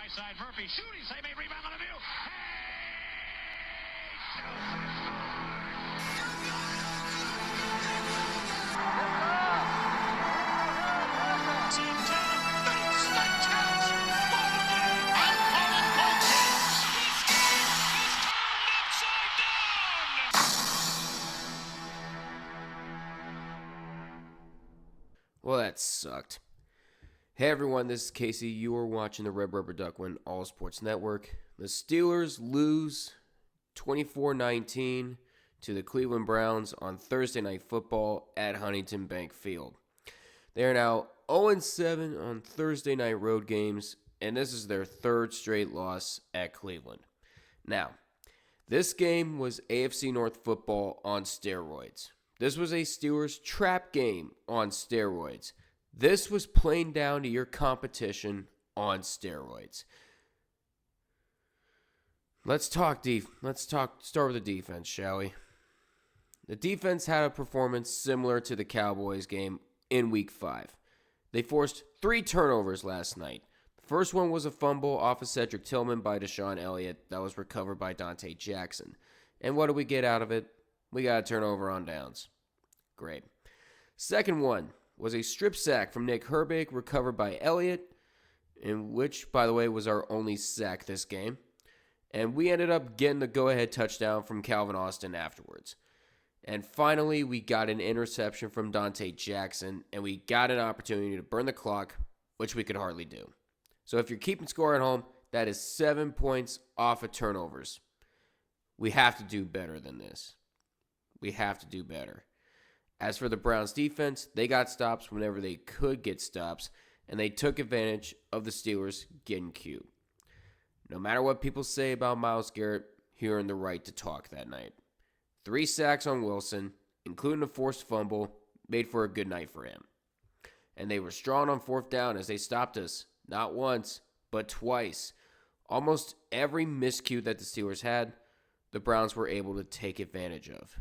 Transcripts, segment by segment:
high side. Murphy shooting, save a rebound on the view. Well, that sucked. Hey everyone, this is Casey. You are watching the Red Rubber Duck Win All Sports Network. The Steelers lose 24-19 to the Cleveland Browns on Thursday Night Football at Huntington Bank Field. They are now 0-7 on Thursday night road games, and this is their third straight loss at Cleveland. Now, this game was AFC North football on steroids. This was a Steelers trap game on steroids. This was playing down to your competition on steroids. Let's start with the defense, shall we? The defense had a performance similar to the Cowboys game in Week 5. They forced 3 turnovers last night. The first one was a fumble off of Cedric Tillman by Deshaun Elliott that was recovered by Dante Jackson. And what do we get out of it? We got a turnover on downs. Great. Second one was a strip sack from Nick Herbig recovered by Elliott, in which, by the way, was our only sack this game. And we ended up getting the go-ahead touchdown from Calvin Austin afterwards. And finally, we got an interception from Dante Jackson, and we got an opportunity to burn the clock, which we could hardly do. So if you're keeping score at home, that is 7 points off of turnovers. We have to do better than this. We have to do better. As for the Browns defense, they got stops whenever they could get stops, and they took advantage of the Steelers getting cute. No matter what people say about Myles Garrett, he earned the right to talk that night. 3 sacks on Wilson, including a forced fumble, made for a good night for him. And they were strong on fourth down as they stopped us, not once, but twice. Almost every miscue that the Steelers had, the Browns were able to take advantage of.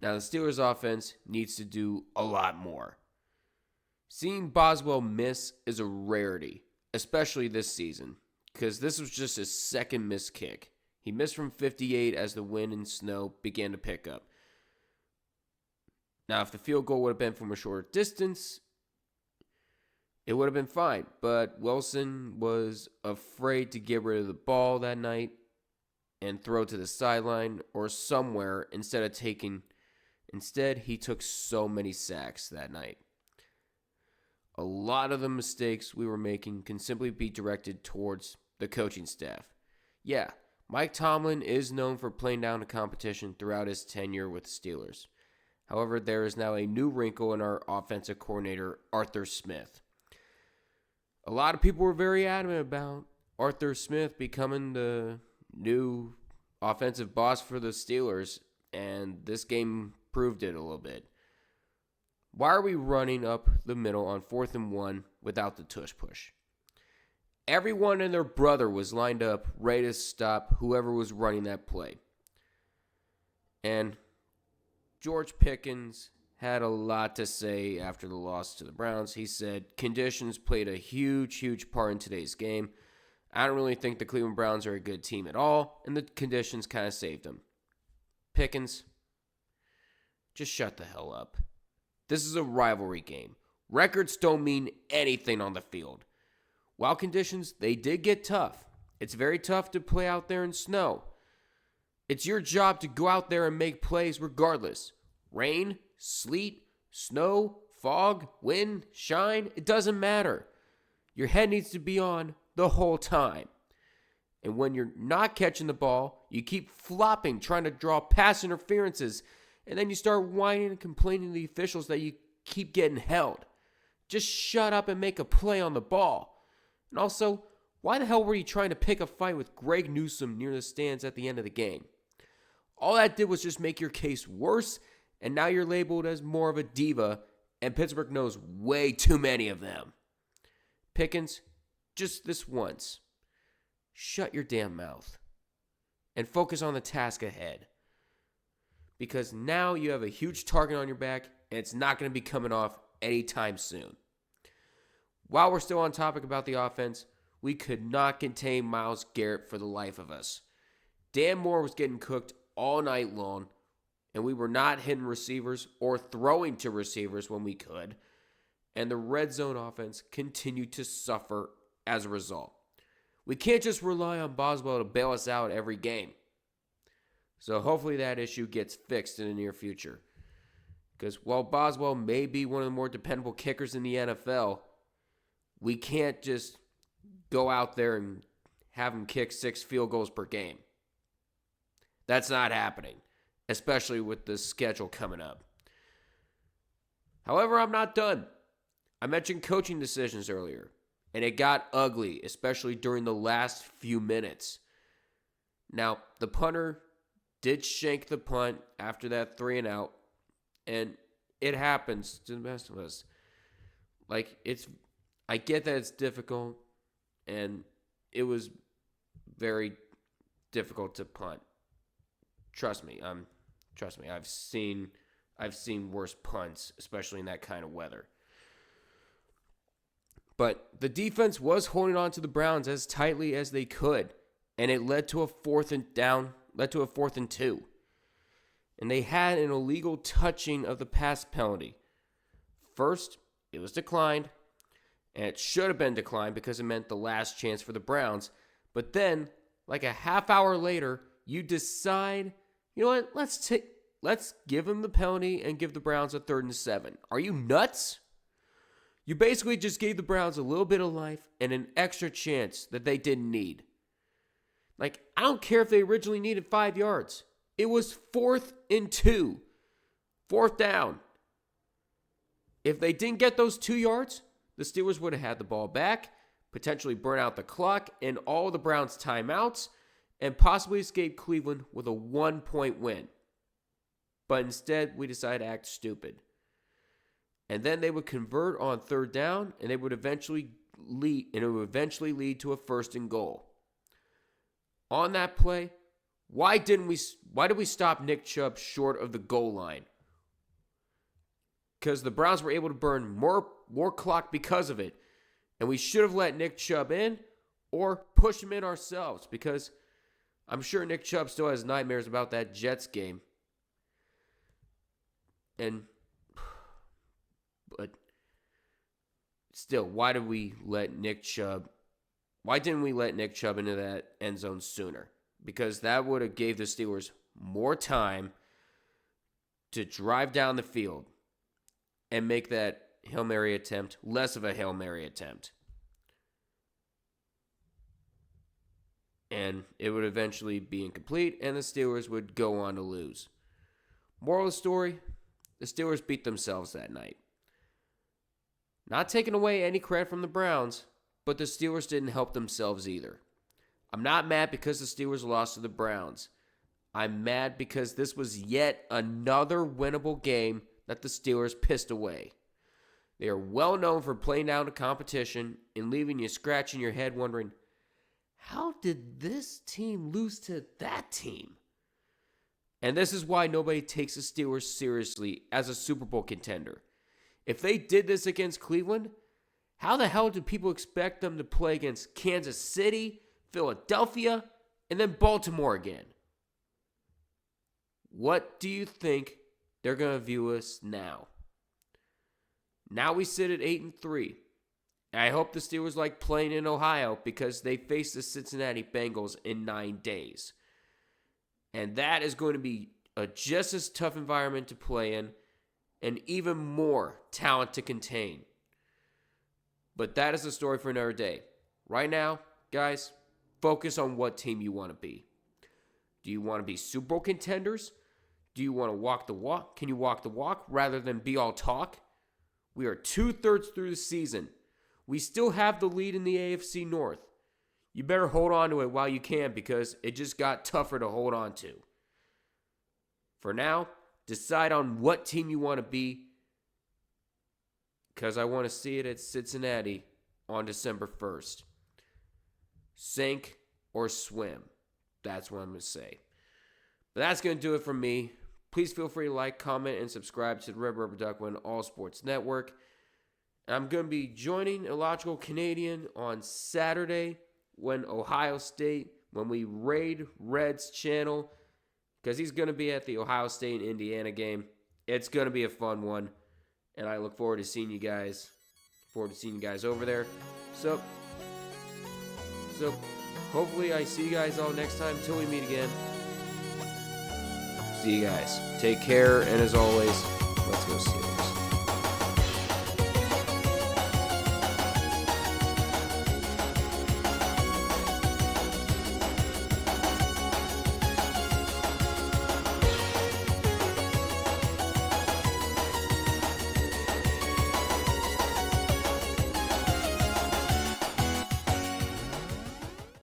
Now, the Steelers' offense needs to do a lot more. Seeing Boswell miss is a rarity, especially this season, because this was just his second missed kick. He missed from 58 as the wind and snow began to pick up. Now, if the field goal would have been from a shorter distance, it would have been fine, but Wilson was afraid to get rid of the ball that night and throw to the sideline or somewhere Instead, he took so many sacks that night. A lot of the mistakes we were making can simply be directed towards the coaching staff. Yeah, Mike Tomlin is known for playing down to competition throughout his tenure with the Steelers. However, there is now a new wrinkle in our offensive coordinator, Arthur Smith. A lot of people were very adamant about Arthur Smith becoming the new offensive boss for the Steelers, and this game proved it a little bit. Why are we running up the middle on 4th and 1 without the tush push? Everyone and their brother was lined up, ready to stop whoever was running that play. And George Pickens had a lot to say after the loss to the Browns. He said, conditions played a huge part in today's game. I don't really think the Cleveland Browns are a good team at all, and the conditions kind of saved them. Pickens, just shut the hell up. This is a rivalry game. Records don't mean anything on the field. While conditions, they did get tough. It's very tough to play out there in snow. It's your job to go out there and make plays regardless. Rain, sleet, snow, fog, wind, shine, it doesn't matter. Your head needs to be on the whole time. And when you're not catching the ball, you keep flopping, trying to draw pass interferences, and then you start whining and complaining to the officials that you keep getting held. Just shut up and make a play on the ball. And also, why the hell were you trying to pick a fight with Greg Newsome near the stands at the end of the game? All that did was just make your case worse, and now you're labeled as more of a diva, and Pittsburgh knows way too many of them. Pickens, just this once, shut your damn mouth and focus on the task ahead. Because now you have a huge target on your back, and it's not going to be coming off anytime soon. While we're still on topic about the offense, We could not contain Myles Garrett for the life of us. Dan Moore was getting cooked all night long, and we were not hitting receivers or throwing to receivers when we could, and the red zone offense continued to suffer as a result. We can't just rely on Boswell to bail us out every game. So hopefully that issue gets fixed in the near future. Because while Boswell may be one of the more dependable kickers in the NFL, we can't just go out there and have him kick 6 field goals per game. That's not happening, especially with the schedule coming up. However, I'm not done. I mentioned coaching decisions earlier, and it got ugly, especially during the last few minutes. Now, the punter did shank the punt after that 3-and-out, and it happens to the best of us. I get that it's difficult, and it was very difficult to punt. Trust me. I've seen worse punts, especially in that kind of weather. But the defense was holding on to the Browns as tightly as they could, and it led to a 4th and 2. And they had an illegal touching of the pass penalty. First, it was declined, and it should have been declined because it meant the last chance for the Browns. But then, like a half hour later, you decide, you know what, let's give them the penalty and give the Browns a 3rd and 7. Are you nuts? You basically just gave the Browns a little bit of life and an extra chance that they didn't need. I don't care if they originally needed 5 yards. It was 4th and 2. 4th down. If they didn't get those 2 yards, the Steelers would have had the ball back, potentially burn out the clock and all the Browns' timeouts, and possibly escape Cleveland with a 1-point win. But instead, we decided to act stupid. And then they would convert on 3rd down, and it would eventually lead to a 1st and goal. On that play, why did we stop Nick Chubb short of the goal line? Because the Browns were able to burn more clock because of it. And we should have let Nick Chubb in or push him in ourselves, because I'm sure Nick Chubb still has nightmares about that Jets game. But still, why didn't we let Nick Chubb into that end zone sooner? Because that would have gave the Steelers more time to drive down the field and make that Hail Mary attempt less of a Hail Mary attempt. And it would eventually be incomplete, and the Steelers would go on to lose. Moral of the story, the Steelers beat themselves that night. Not taking away any credit from the Browns, but the Steelers didn't help themselves either. I'm not mad because the Steelers lost to the Browns. I'm mad because this was yet another winnable game that the Steelers pissed away. They are well known for playing down to competition and leaving you scratching your head wondering, how did this team lose to that team? And this is why nobody takes the Steelers seriously as a Super Bowl contender. If they did this against Cleveland, how the hell do people expect them to play against Kansas City, Philadelphia, and then Baltimore again? What do you think they're going to view us now? Now we sit at 8-3. I hope the Steelers like playing in Ohio because they face the Cincinnati Bengals in 9 days. And that is going to be a just as tough environment to play in and even more talent to contain. But that is a story for another day. Right now, guys, focus on what team you want to be. Do you want to be Super Bowl contenders? Do you want to walk the walk? Can you walk the walk rather than be all talk? We are 2/3 through the season. We still have the lead in the AFC North. You better hold on to it while you can because it just got tougher to hold on to. For now, decide on what team you want to be because I want to see it at Cincinnati on December 1st. Sink or swim. That's what I'm going to say. But that's going to do it from me. Please feel free to like, comment, and subscribe to the Red Rubber Duck Win All Sports Network. I'm going to be joining Illogical Canadian on Saturday when we raid Red's channel, because he's going to be at the Ohio State and Indiana game. It's going to be a fun one, and I look forward to seeing you guys. Over there. So hopefully I see you guys all next time until we meet again. See you guys. Take care, and as always, let's go Steelers.